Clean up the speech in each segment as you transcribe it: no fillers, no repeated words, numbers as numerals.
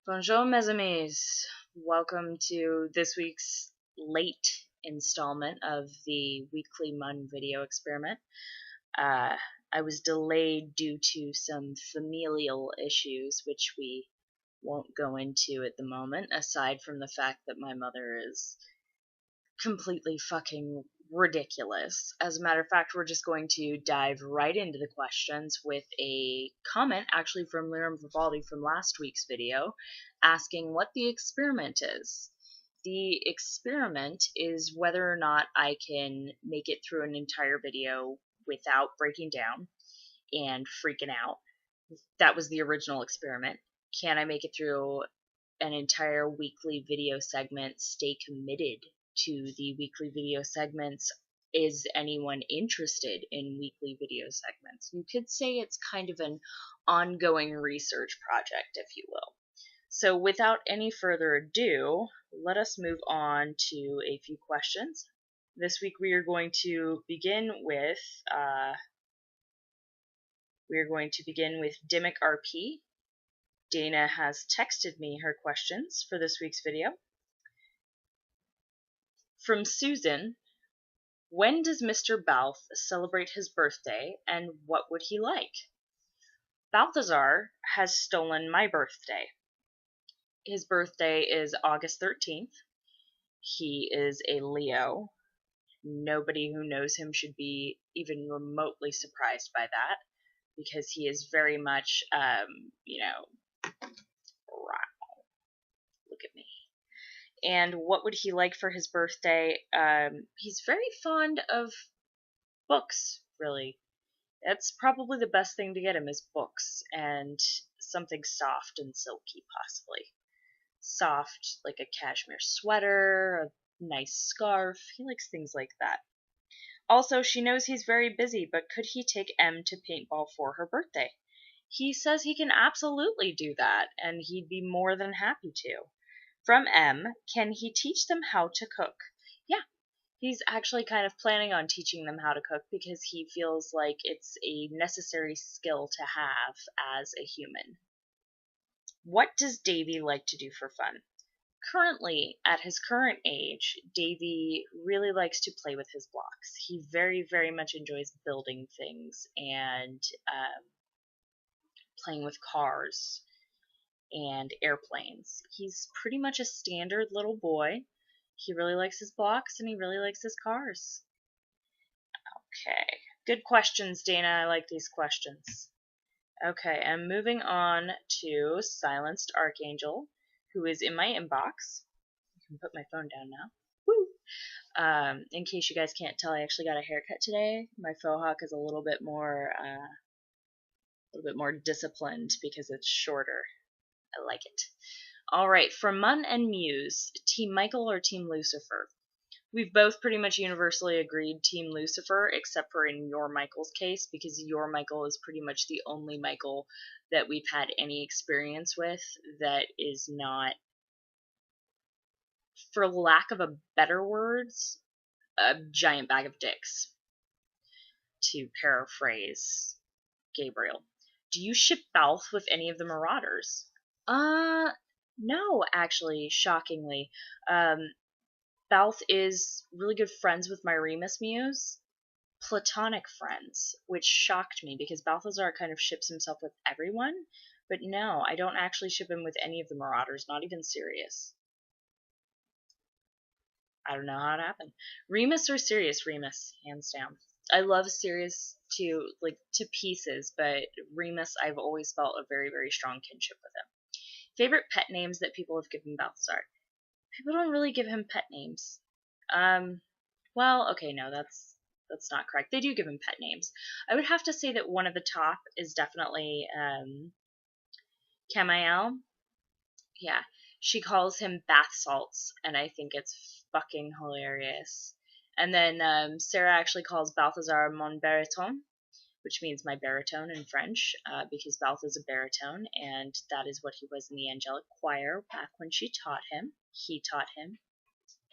Bonjour, mes amis. Welcome to this week's late installment of the weekly Mun video experiment. I was delayed due to some familial issues, which we won't go into at the moment, aside from the fact that my mother is completely fucking ridiculous. As a matter of fact, we're just going to dive right into the questions with a comment actually from Liram Vivaldi from last week's video asking what the experiment is. The experiment is whether or not I can make it through an entire video without breaking down and freaking out. That was the original experiment. Can I make it through an entire weekly video segment, stay committed to the weekly video segments? Is anyone interested in weekly video segments? You could say it's kind of an ongoing research project, if you will. So without any further ado, let us move on to a few questions. This week we are going to begin with Dimmick RP. Dana has texted me her questions for this week's video. From Susan, when does Mr. Balth celebrate his birthday, and what would he like? Balthazar has stolen my birthday. His birthday is August 13th. He is a Leo. Nobody who knows him should be even remotely surprised by that, because he is very much, look at me. And what would he like for his birthday? He's very fond of books, really. That's probably the best thing to get him is books, and something soft and silky, possibly. Soft, like a cashmere sweater, a nice scarf. He likes things like that. Also, she knows he's very busy, but could he take Em to paintball for her birthday? He says he can absolutely do that, and he'd be more than happy to. From M, can he teach them how to cook? Yeah, he's actually kind of planning on teaching them how to cook because he feels like it's a necessary skill to have as a human. What does Davy like to do for fun? Currently, at his current age, Davy really likes to play with his blocks. He very, very much enjoys building things and playing with cars and airplanes. He's pretty much a standard little boy. He really likes his blocks and he really likes his cars. Okay, good questions, Dana. I like these questions. Okay, I'm moving on to Silenced Archangel, who is in my inbox. I can put my phone down now. Woo! In case you guys can't tell, I actually got a haircut today. My faux hawk is a little bit more disciplined because it's shorter. I like it. All right, for Mun and Muse, Team Michael or Team Lucifer? We've both pretty much universally agreed Team Lucifer, except for in your Michael's case, because your Michael is pretty much the only Michael that we've had any experience with that is not, for lack of a better words, a giant bag of dicks, to paraphrase Gabriel. Do you ship Balth with any of the Marauders? No, actually, shockingly. Balth is really good friends with my Remus Muse. Platonic friends, which shocked me because Balthazar kind of ships himself with everyone. But no, I don't actually ship him with any of the Marauders, not even Sirius. I don't know how it happened. Remus or Sirius? Remus, hands down. I love Sirius to pieces, but Remus I've always felt a very, very strong kinship with him. Favorite pet names that people have given Balthazar? People don't really give him pet names. Well, okay, no, that's not correct. They do give him pet names. I would have to say that one of the top is definitely Camael. Yeah, she calls him bath salts, and I think it's fucking hilarious. And then Sarah actually calls Balthazar mon baryton, which means my baritone in French, because Balth is a baritone, and that is what he was in the angelic choir back when she taught him. He taught him.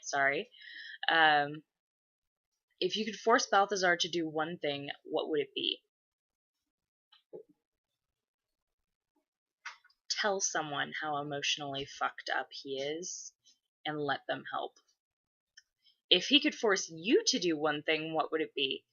Sorry. If you could force Balthazar to do one thing, what would it be? tell someone how emotionally fucked up he is and let them help. If he could force you to do one thing, what would it be?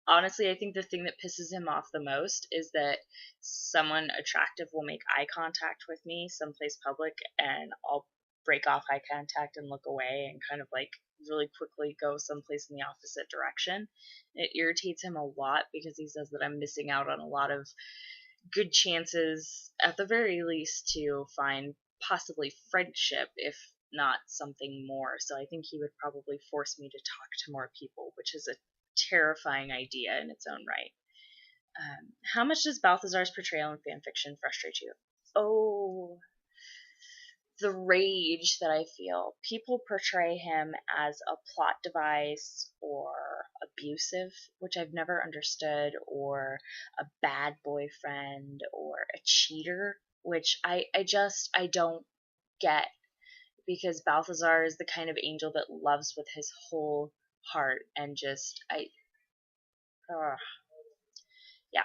Honestly, I think the thing that pisses him off the most is that someone attractive will make eye contact with me someplace public, and I'll break off eye contact and look away and kind of like really quickly go someplace in the opposite direction. It irritates him a lot because he says that I'm missing out on a lot of good chances, at the very least, to find possibly friendship, if not something more. So I think he would probably force me to talk to more people, which is a terrifying idea in its own right. How much does Balthazar's portrayal in fanfiction frustrate you? Oh, the rage that I feel. People portray him as a plot device or abusive, which I've never understood, or a bad boyfriend or a cheater, which I don't get, because Balthazar is the kind of angel that loves with his whole heart, and just yeah.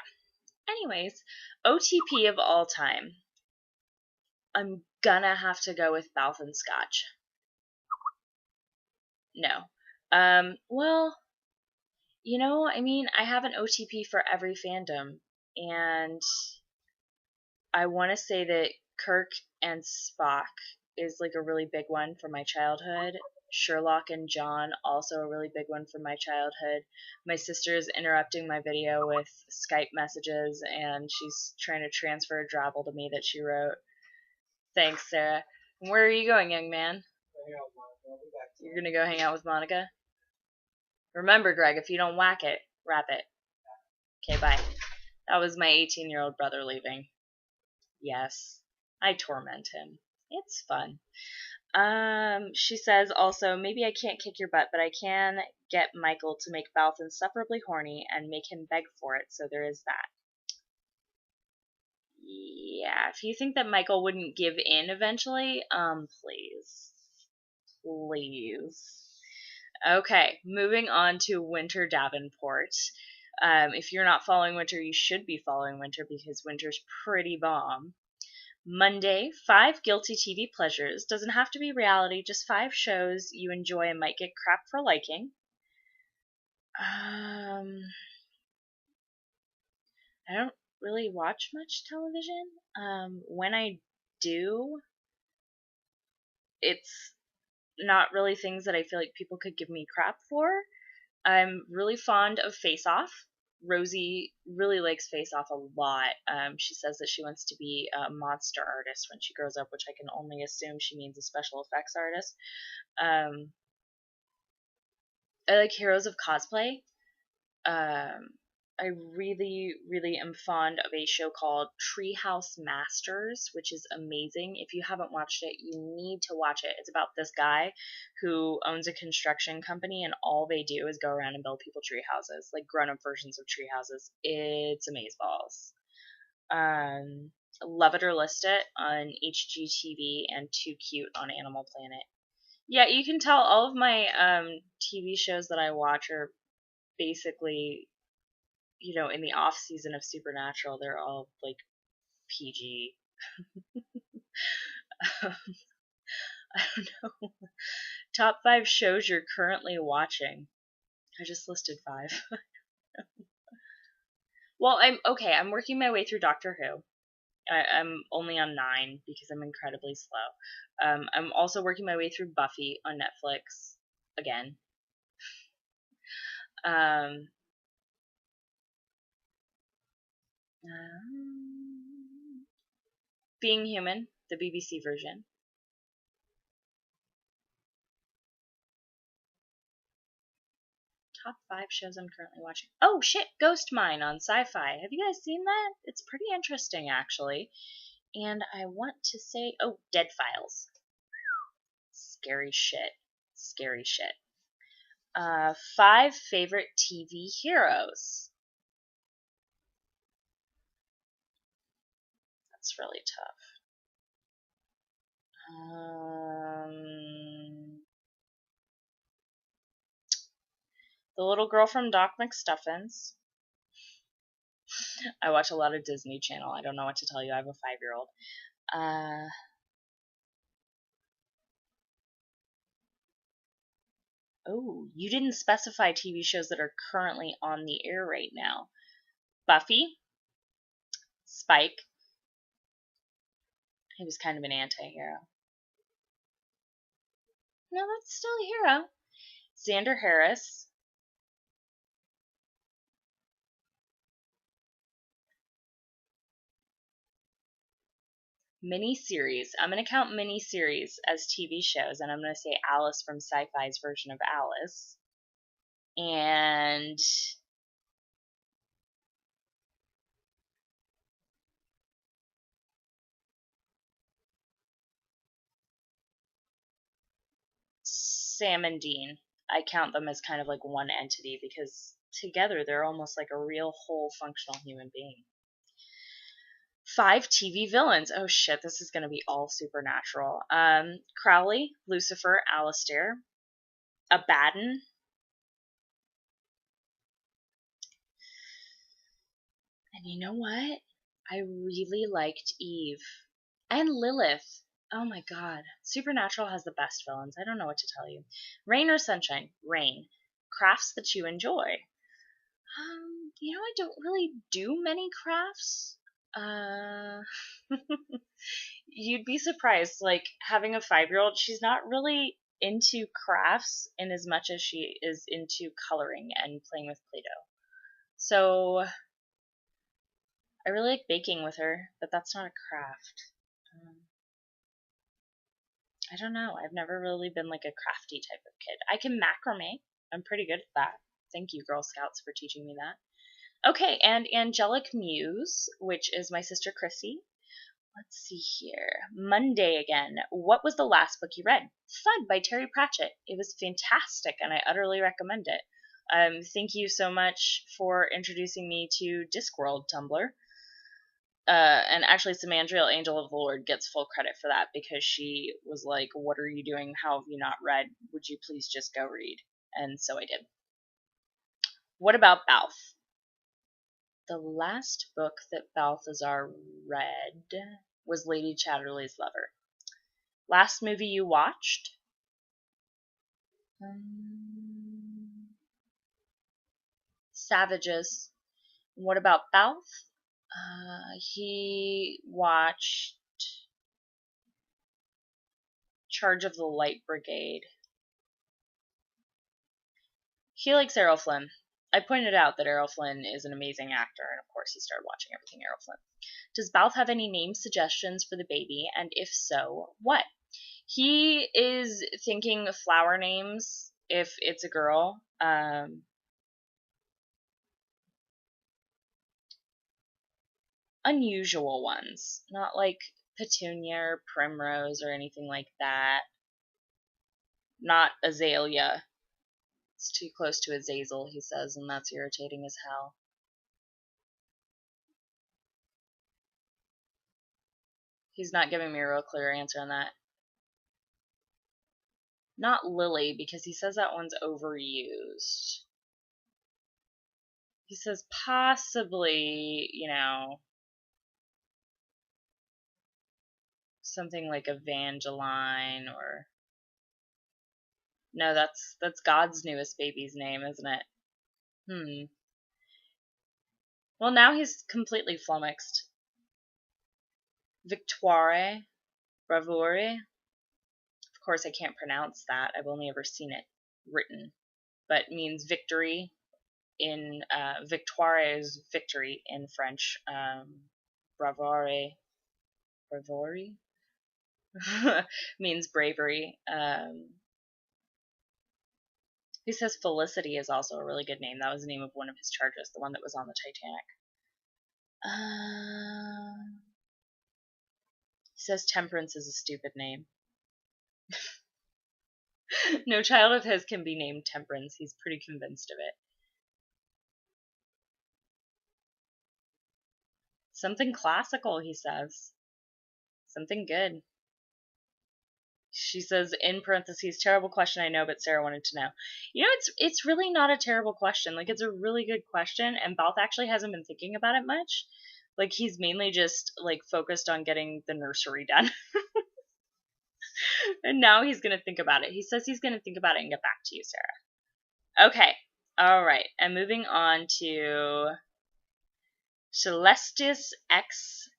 Anyways, OTP of all time. I'm gonna have to go with Balth and Scotch. No. Well, I mean, I have an OTP for every fandom, and I want to say that Kirk and Spock is like a really big one for my childhood. Sherlock and John, also a really big one for my childhood. My sister is interrupting my video with Skype messages, and she's trying to transfer a drabble to me that she wrote. Thanks, Sarah. Where are you going, young man? You're gonna go hang out with Monica? Remember, Greg, if you don't whack it, wrap it. Okay, bye. That was my 18-year-old brother leaving. Yes, I torment him. It's fun. She says also, maybe I can't kick your butt, but I can get Michael to make Balth insufferably horny and make him beg for it, so there is that. Yeah, if you think that Michael wouldn't give in eventually, please. Please. Okay, moving on to Winter Davenport. If you're not following Winter, you should be following Winter because Winter's pretty bomb. Monday, 5 guilty TV pleasures. Doesn't have to be reality, just 5 shows you enjoy and might get crap for liking. I don't really watch much television. When I do, it's not really things that I feel like people could give me crap for. I'm really fond of Face Off. Rosie really likes Face Off a lot. She says that she wants to be a monster artist when she grows up, which I can only assume she means a special effects artist. I like Heroes of Cosplay. I really, really am fond of a show called Treehouse Masters, which is amazing. If you haven't watched it, you need to watch it. It's about this guy who owns a construction company, and all they do is go around and build people tree houses, like grown-up versions of tree houses. It's amazeballs. Love It or List It on HGTV and Too Cute on Animal Planet. Yeah, you can tell all of my TV shows that I watch are basically, in the off season of Supernatural, they're all like PG. I don't know. Top 5 shows you're currently watching. I just listed 5. Well, I'm working my way through Doctor Who. I'm only on 9 because I'm incredibly slow. I'm also working my way through Buffy on Netflix again. Being Human, the BBC version. Top 5 shows I'm currently watching. Oh shit, Ghost Mine on Sci-Fi. Have you guys seen that? It's pretty interesting, actually. And I want to say, Dead Files. Scary shit. Scary shit. 5 favorite TV heroes. That's really tough. The little girl from Doc McStuffins. I watch a lot of Disney Channel. I don't know what to tell you. I have a 5-year-old. Oh, you didn't specify TV shows that are currently on the air right now. Buffy, Spike. He was kind of an anti-hero. No, that's still a hero. Xander Harris. Miniseries. I'm going to count miniseries as TV shows, and I'm going to say Alice from Sci-Fi's version of Alice. And Sam and Dean. I count them as kind of like one entity because together they're almost like a real whole functional human being. 5 TV villains. Oh shit, this is going to be all supernatural. Crowley, Lucifer, Alistair, Abaddon. And you know what? I really liked Eve. And Lilith. Oh my god. Supernatural has the best villains. I don't know what to tell you. Rain or sunshine? Rain. Crafts that you enjoy. I don't really do many crafts. You'd be surprised. Like, having a 5-year-old, she's not really into crafts in as much as she is into coloring and playing with Play-Doh. So, I really like baking with her, but that's not a craft. I don't know. I've never really been like a crafty type of kid. I can macrame. I'm pretty good at that. Thank you, Girl Scouts, for teaching me that. Okay, and Angelic Muse, which is my sister Chrissy. Let's see here. Monday again. What was the last book you read? Thud by Terry Pratchett. It was fantastic, and I utterly recommend it. Thank you so much for introducing me to Discworld Tumblr. And actually, Samandriel, Angel of the Lord, gets full credit for that because she was like, "What are you doing? How have you not read? Would you please just go read?" And so I did. What about Balth? The last book that Balthazar read was Lady Chatterley's Lover. Last movie you watched? Savages. What about Balth? He watched Charge of the Light Brigade. He likes Errol Flynn. I pointed out that Errol Flynn is an amazing actor, and of course he started watching everything Errol Flynn. Does Balth have any name suggestions for the baby, and if so, what? He is thinking flower names if it's a girl. Unusual ones, not like Petunia or Primrose or anything like that. Not Azalea. It's too close to Azazel, he says, and that's irritating as hell. He's not giving me a real clear answer on that. Not Lily, because he says that one's overused. He says possibly, something like Evangeline or... No, that's God's newest baby's name, isn't it? Well, now he's completely flummoxed. Victoire, Bravure. Of course, I can't pronounce that. I've only ever seen it written, but means victory. In Victoire is victory in French. Bravure means bravery. He says Felicity is also a really good name. That was the name of one of his charges, the one that was on the Titanic. He says Temperance is a stupid name. No child of his can be named Temperance. He's pretty convinced of it. Something classical, he says. Something good. She says in parentheses, terrible question, I know, but Sarah wanted to know. You know, it's really not a terrible question. Like, it's a really good question, and Balth actually hasn't been thinking about it much. Like, he's mainly just, like, focused on getting the nursery done. And now he's going to think about it. He says he's going to think about it and get back to you, Sarah. Okay. All right. And moving on to Celestis X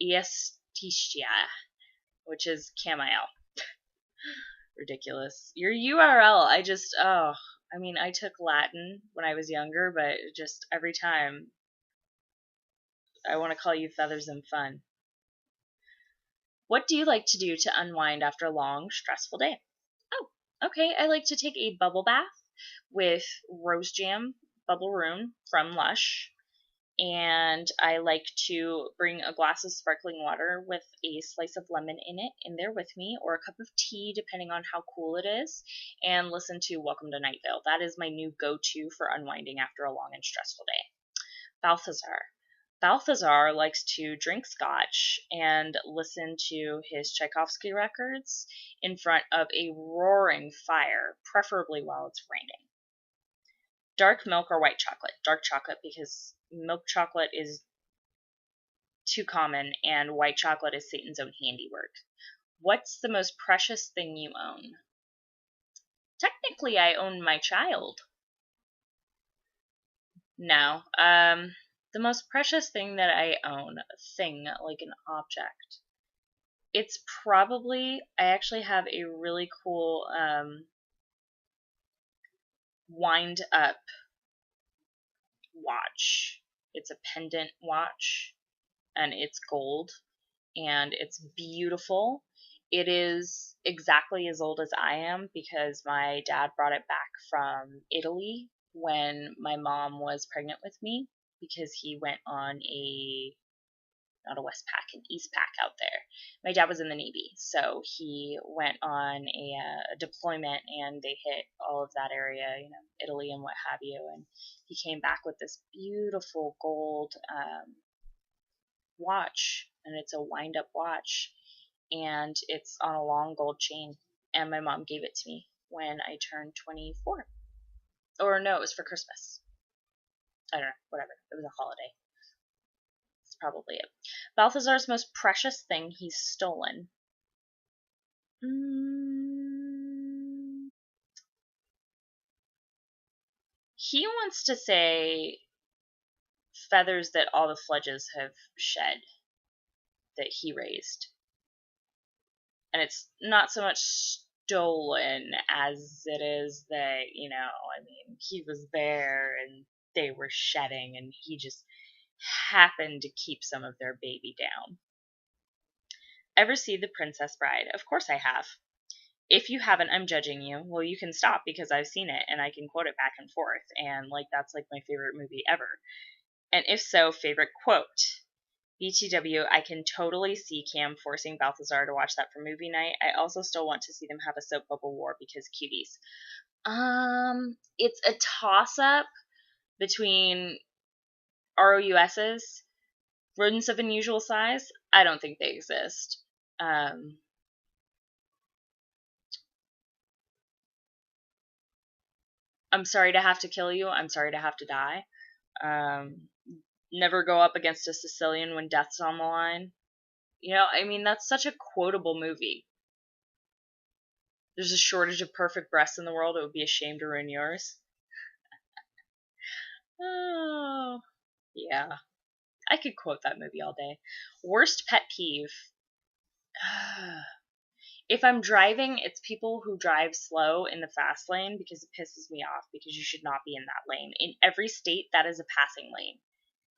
Eestitia, which is Camael. Ridiculous. Your URL, I took Latin when I was younger, but just every time I want to call you Feathers and Fun. What do you like to do to unwind after a long, stressful day? Oh, okay. I like to take a bubble bath with rose jam bubble room from Lush. And I like to bring a glass of sparkling water with a slice of lemon in there with me, or a cup of tea, depending on how cool it is, and listen to Welcome to Night Vale. That is my new go-to for unwinding after a long and stressful day. Balthazar likes to drink scotch and listen to his Tchaikovsky records in front of a roaring fire, preferably while it's raining. Dark milk or white chocolate? Dark chocolate, because milk chocolate is too common and white chocolate is Satan's own handiwork. What's the most precious thing you own? Technically, I own my child. No. The most precious thing that I own, a thing, like an object, it's probably, I actually have a really cool wind up watch. It's a pendant watch, and it's gold, and it's beautiful. It is exactly as old as I am because my dad brought it back from Italy when my mom was pregnant with me, because he went on not a Westpac, an Eastpac out there. My dad was in the Navy, so he went on a deployment, and they hit all of that area, Italy and what have you, and he came back with this beautiful gold watch, and it's a wind-up watch, and it's on a long gold chain, and my mom gave it to me when I turned 24. Or no, it was for Christmas. I don't know, whatever. It was a holiday. That's probably it. Balthazar's most precious thing he's stolen. He wants to say feathers that all the Fledges have shed that he raised. And it's not so much stolen as it is that, he was there and they were shedding, and he just happened to keep some of their baby down. Ever see The Princess Bride? Of course I have. If you haven't, I'm judging you. Well, you can stop because I've seen it and I can quote it back and forth, and that's my favorite movie ever. And if so, favorite quote. BTW, I can totally see Cam forcing Balthazar to watch that for movie night. I also still want to see them have a soap bubble war because cuties. It's a toss-up between ROUS's, rodents of unusual size. I don't think they exist. I'm sorry to have to kill you. I'm sorry to have to die. Never go up against a Sicilian when death's on the line. That's such a quotable movie. There's a shortage of perfect breasts in the world. It would be a shame to ruin yours. Oh, yeah. I could quote that movie all day. Worst pet peeve. If I'm driving, it's people who drive slow in the fast lane, because it pisses me off, because you should not be in that lane. In every state, that is a passing lane.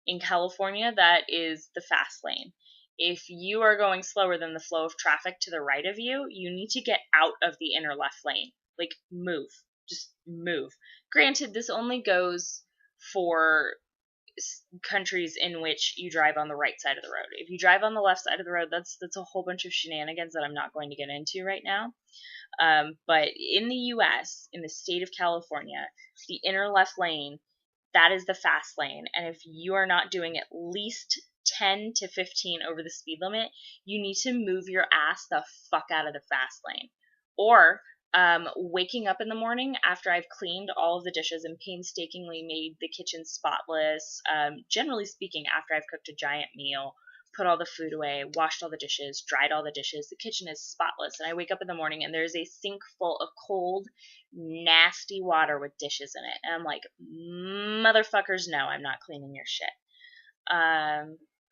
In California, that is the fast lane. If you are going slower than the flow of traffic to the right of you, you need to get out of the inner left lane. Move. Just move. Granted, this only goes for countries in which you drive on the right side of the road. If you drive on the left side of the road, that's a whole bunch of shenanigans that I'm not going to get into right now. But in the US, in the state of California, the inner left lane, that is the fast lane. And if you are not doing at least 10 to 15 over the speed limit, you need to move your ass the fuck out of the fast lane. Or waking up in the morning after I've cleaned all of the dishes and painstakingly made the kitchen spotless. Generally speaking, after I've cooked a giant meal, put all the food away, washed all the dishes, dried all the dishes, the kitchen is spotless. And I wake up in the morning and there's a sink full of cold, nasty water with dishes in it. And I'm like, motherfuckers, no, I'm not cleaning your shit.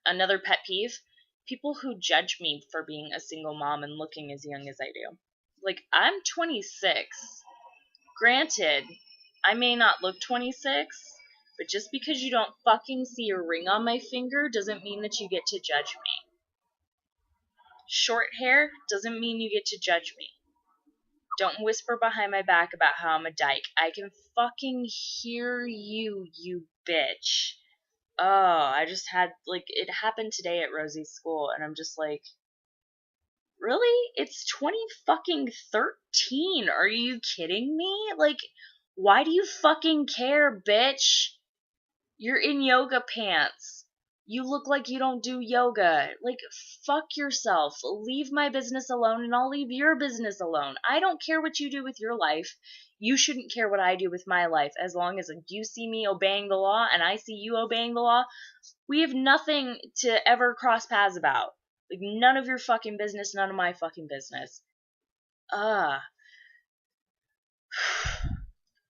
Another pet peeve, people who judge me for being a single mom and looking as young as I do. Like, I'm 26. Granted, I may not look 26, but just because you don't fucking see a ring on my finger doesn't mean that you get to judge me. Short hair doesn't mean you get to judge me. Don't whisper behind my back about how I'm a dyke. I can fucking hear you, you bitch. Oh, I just had, like, it happened today at Rosie's school, and I'm just like, really? It's 2013. Are you kidding me? Like, why do you fucking care, bitch? You're in yoga pants. You look like you don't do yoga. Like, fuck yourself. Leave my business alone and I'll leave your business alone. I don't care what you do with your life. You shouldn't care what I do with my life. As long as you see me obeying the law and I see you obeying the law, we have nothing to ever cross paths about. Like, none of your fucking business, none of my fucking business. Wow,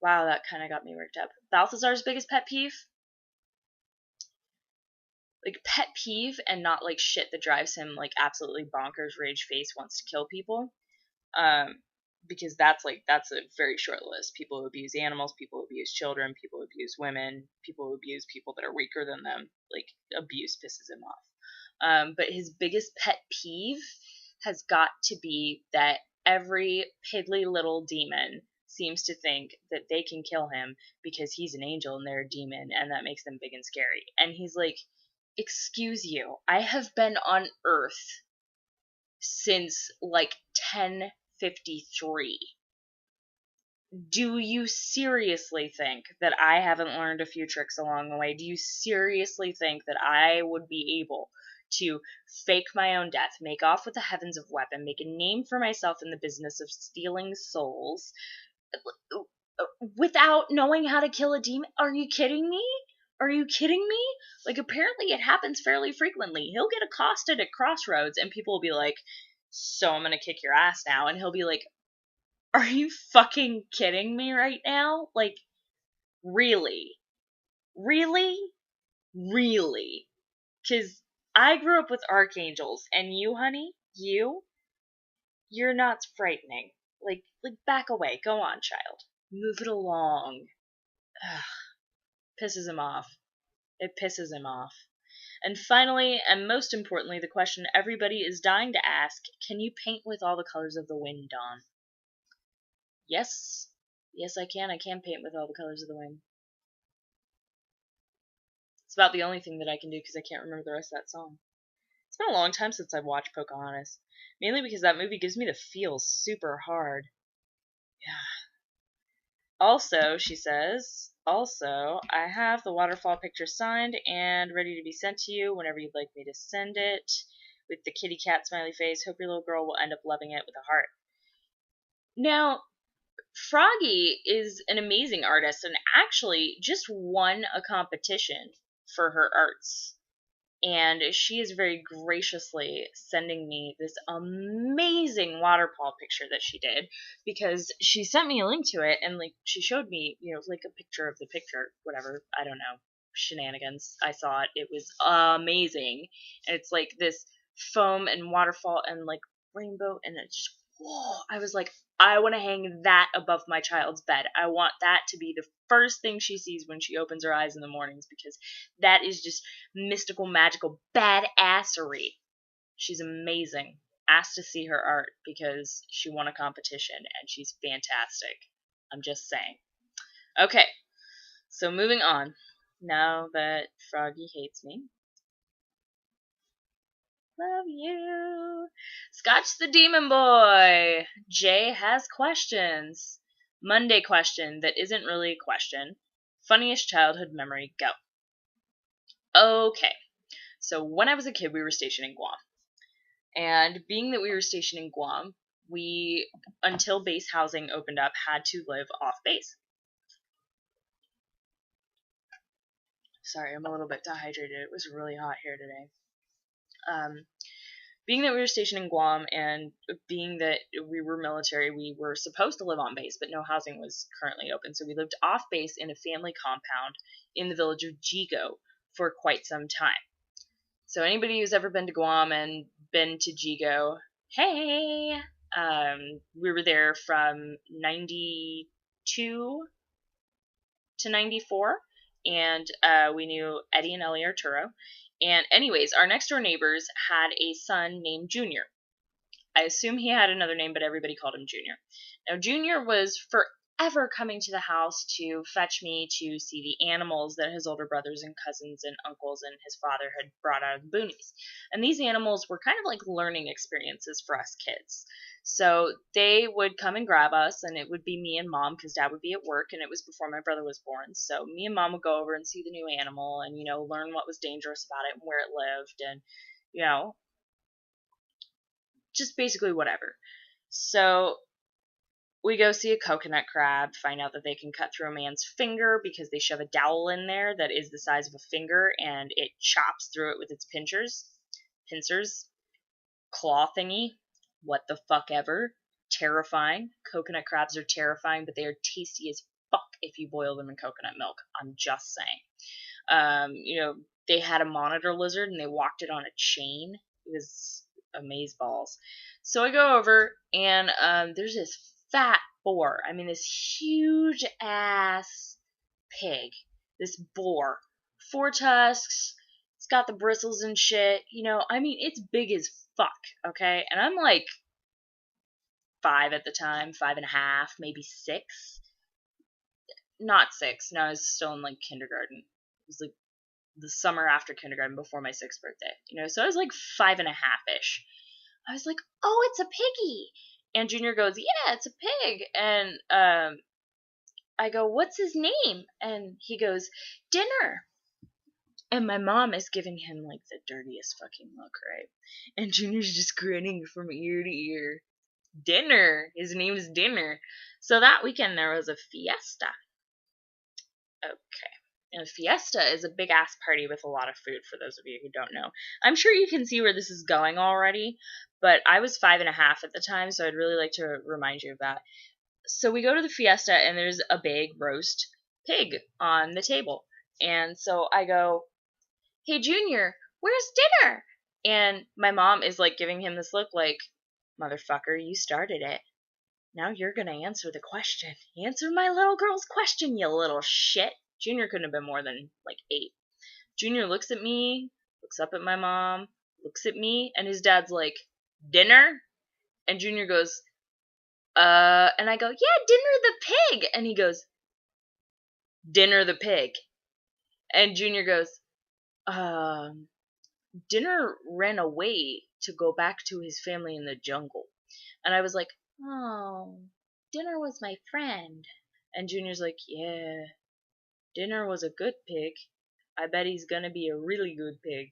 that kind of got me worked up. Balthazar's biggest pet peeve? Like, pet peeve and not, like, shit that drives him, like, absolutely bonkers, rage face, wants to kill people. Because that's a very short list. People who abuse animals, people who abuse children, people who abuse women, people who abuse people that are weaker than them. Like, abuse pisses him off. But his biggest pet peeve has got to be that every piddly little demon seems to think that they can kill him because he's an angel and they're a demon, and that makes them big and scary. And he's like, excuse you, I have been on Earth since, like, 1053. Do you seriously think that I haven't learned a few tricks along the way? Do you seriously think that I would be able to fake my own death, make off with the heavens of weapon, make a name for myself in the business of stealing souls without knowing how to kill a demon? Are you kidding me? Are you kidding me? Like, apparently it happens fairly frequently. He'll get accosted at crossroads and people will be like, so I'm gonna kick your ass now. And he'll be like, are you fucking kidding me right now? Like, really? Really? Really? Because I grew up with archangels, and you, honey, you're not frightening. Like, back away. Go on, child. Move it along. Ugh. Pisses him off. It pisses him off. And finally, and most importantly, the question everybody is dying to ask, can you paint with all the colors of the wind, Dawn? Yes. Yes, I can. I can paint with all the colors of the wind. It's about the only thing that I can do because I can't remember the rest of that song. It's been a long time since I've watched Pocahontas. Mainly because that movie gives me the feels super hard. Yeah. Also, she says, I have the waterfall picture signed and ready to be sent to you whenever you'd like me to send it. With the kitty cat smiley face. Hope your little girl will end up loving it with a heart. Now, Froggy is an amazing artist and actually just won a competition for her arts. And she is very graciously sending me this amazing waterfall picture that she did, because she sent me a link to it and, like, she showed me, like a picture of the picture, whatever, I don't know, shenanigans. I saw it. It was amazing. And it's like this foam and waterfall and, like, rainbow, and it's just, whoa. I was like, I want to hang that above my child's bed. I want that to be the first thing she sees when she opens her eyes in the mornings, because that is just mystical, magical badassery. She's amazing. Asked to see her art because she won a competition and she's fantastic. I'm just saying. Okay, so moving on. Now that Froggy hates me. Love you. Scotch the Demon Boy. Jay has questions. Monday question that isn't really a question. Funniest childhood memory, go. Okay. So when I was a kid, we were stationed in Guam. And being that we were stationed in Guam, we, until base housing opened up, had to live off base. Sorry, I'm a little bit dehydrated. It was really hot here today. Being that we were stationed in Guam and being that we were military, we were supposed to live on base, but no housing was currently open. So we lived off base in a family compound in the village of Jigo for quite some time. So anybody who's ever been to Guam and been to Jigo, hey! We were there from 92 to 94, and we knew Eddie and Ellie Arturo. And anyways, our next door neighbors had a son named Junior. I assume he had another name, but everybody called him Junior. Now, Junior was forever coming to the house to fetch me to see the animals that his older brothers and cousins and uncles and his father had brought out of the boonies. And these animals were kind of like learning experiences for us kids. So they would come and grab us, and it would be me and Mom, because Dad would be at work, and it was before my brother was born. So me and Mom would go over and see the new animal and, learn what was dangerous about it and where it lived and, just basically whatever. So we go see a coconut crab, find out that they can cut through a man's finger because they shove a dowel in there that is the size of a finger, and it chops through it with its pincers, claw thingy, what the fuck ever. Terrifying. Coconut crabs are terrifying, but they are tasty as fuck if you boil them in coconut milk. I'm just saying. They had a monitor lizard and they walked it on a chain. It was amazeballs. So I go over and there's this fat boar. I mean, this huge ass pig. This boar. 4 tusks. It's got the bristles and shit. It's big as fuck, okay? And I'm like 5 at the time, 5.5, maybe 6. Not 6. No, I was still in like kindergarten. It was like the summer after kindergarten before my 6th birthday. So I was like 5.5-ish. I was like, oh, it's a piggy. And Junior goes, yeah, it's a pig. And I go, what's his name? And he goes, Dinner. And my mom is giving him like the dirtiest fucking look, right? And Junior's just grinning from ear to ear. Dinner. His name is Dinner. So that weekend there was a fiesta. Okay. And a fiesta is a big ass party with a lot of food, for those of you who don't know. I'm sure you can see where this is going already, but I was 5.5 at the time, so I'd really like to remind you of that. So we go to the fiesta, and there's a big roast pig on the table. And so I go, hey, Junior, where's dinner? And my mom is like giving him this look like, motherfucker, you started it. Now you're going to answer the question. Answer my little girl's question, you little shit. Junior couldn't have been more than like 8. Junior looks at me, looks up at my mom, looks at me, and his dad's like, Dinner? And Junior goes, and I go, yeah, Dinner the pig. And he goes, Dinner the pig. And Junior goes, Dinner ran away to go back to his family in the jungle. And I was like, oh, Dinner was my friend. And Junior's like, yeah, Dinner was a good pig. I bet he's gonna be a really good pig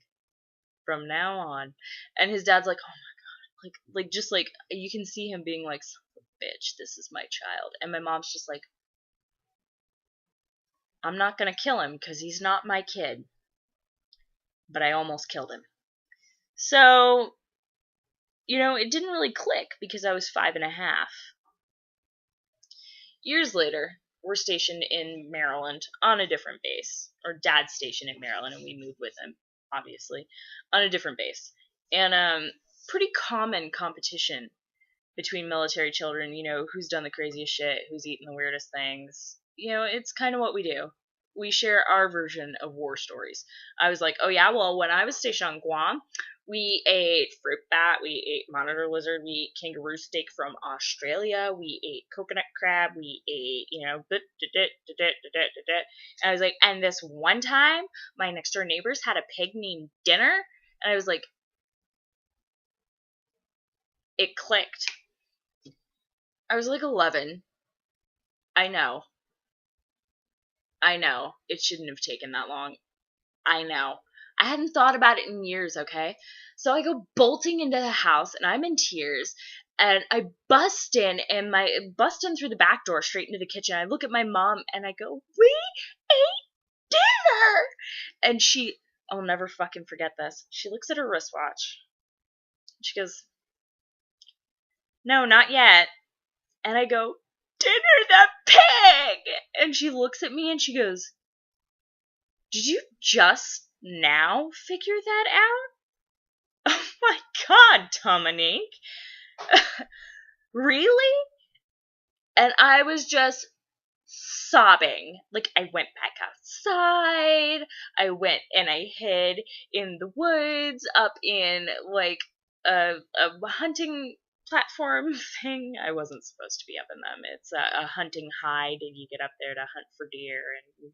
from now on. And his dad's like, oh my god, just like you can see him being like, son of a bitch, this is my child. And my mom's just like, I'm not gonna kill him because he's not my kid. But I almost killed him. So, it didn't really click because I was 5.5. Years later, we're stationed in Maryland on a different base. Or Dad's stationed in Maryland, and we moved with him, obviously, on a different base. And pretty common competition between military children, who's done the craziest shit, who's eaten the weirdest things. It's kind of what we do. We share our version of war stories. I was like, oh yeah, well, when I was stationed on Guam, we ate fruit bat, we ate monitor lizard, we ate kangaroo steak from Australia, we ate coconut crab, we ate, and I was like, and this one time, my next door neighbors had a pig named Dinner, and I was like, it clicked. I was like 11. I know. It shouldn't have taken that long. I know. I hadn't thought about it in years, okay? So I go bolting into the house, and I'm in tears, And I bust in through the back door straight into the kitchen. I look at my mom and I go, "We ate dinner!" And I'll never fucking forget this. She looks at her wristwatch. She goes, "No, not yet." And I go, "Dinner the pig!" And she looks at me and she goes, "Did you just now figure that out?" Oh my god, Dominique. Really? And I was just sobbing. Like, I went back outside. I went and I hid in the woods up in, like, a hunting platform thing. I wasn't supposed to be up in them. It's a hunting hide, and you get up there to hunt for deer and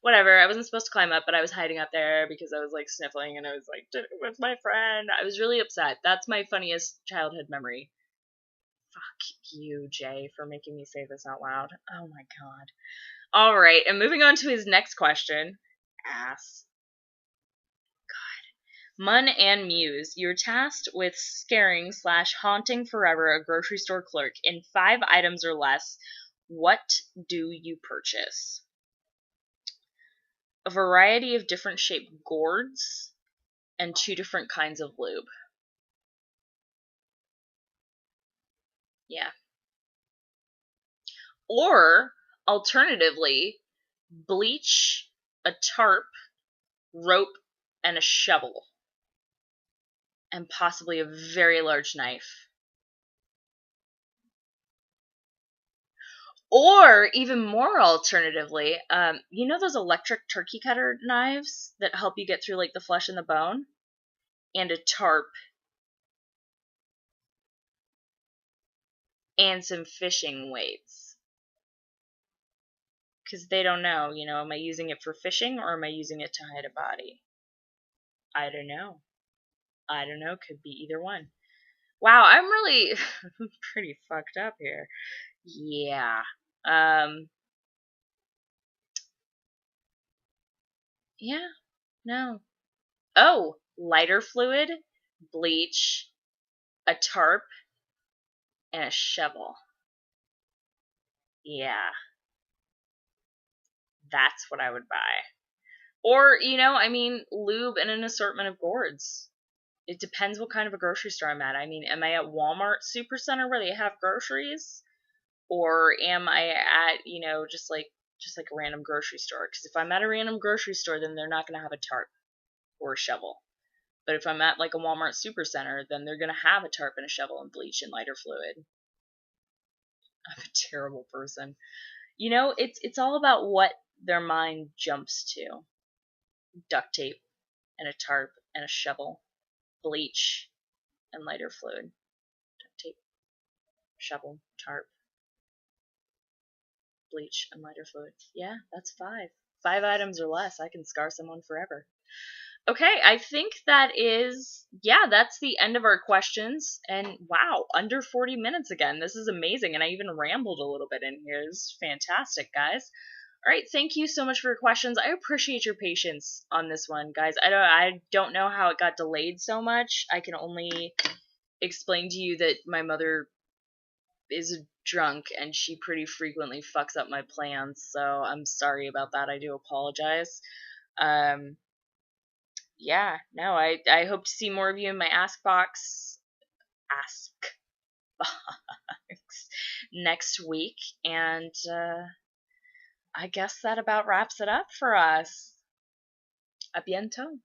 whatever. I wasn't supposed to climb up, but I was hiding up there because I was, like, sniffling, and I was like, with my friend. I was really upset. That's my funniest childhood memory. Fuck you, Jay, for making me say this out loud. Oh my god. All right, and moving on to his next question. Ass. Mun and Muse, you're tasked with scaring/haunting forever a grocery store clerk in 5 items or less. What do you purchase? A variety of different shaped gourds and 2 different kinds of lube. Yeah. Or, alternatively, bleach, a tarp, rope, and a shovel. And possibly a very large knife. Or, even more alternatively, you know those electric turkey cutter knives that help you get through, like, the flesh and the bone? And a tarp. And some fishing weights. Because they don't know, am I using it for fishing or am I using it to hide a body? I don't know. Could be either one. Wow, I'm really pretty fucked up here. Yeah. Yeah. No. Oh, lighter fluid, bleach, a tarp, and a shovel. Yeah. That's what I would buy. Or, lube and an assortment of gourds. It depends what kind of a grocery store I'm at. I mean, am I at Walmart Supercenter where they have groceries? Or am I at, just like a random grocery store? Because if I'm at a random grocery store, then they're not going to have a tarp or a shovel. But if I'm at, like, a Walmart Supercenter, then they're going to have a tarp and a shovel and bleach and lighter fluid. I'm a terrible person. It's all about what their mind jumps to. Duct tape and a tarp and a shovel, bleach and lighter fluid. Duct tape, shovel, tarp, bleach and lighter fluid. Yeah, that's 5. 5 items or less. I can scar someone forever. Okay, I think that's the end of our questions. And wow, under 40 minutes again. This is amazing. And I even rambled a little bit in here. This is fantastic, guys. All right, thank you so much for your questions. I appreciate your patience on this one, guys. I don't know how it got delayed so much. I can only explain to you that my mother is drunk and she pretty frequently fucks up my plans. So I'm sorry about that. I do apologize. Yeah, no, I hope to see more of you in my ask box next week. And I guess that about wraps it up for us. A bientôt.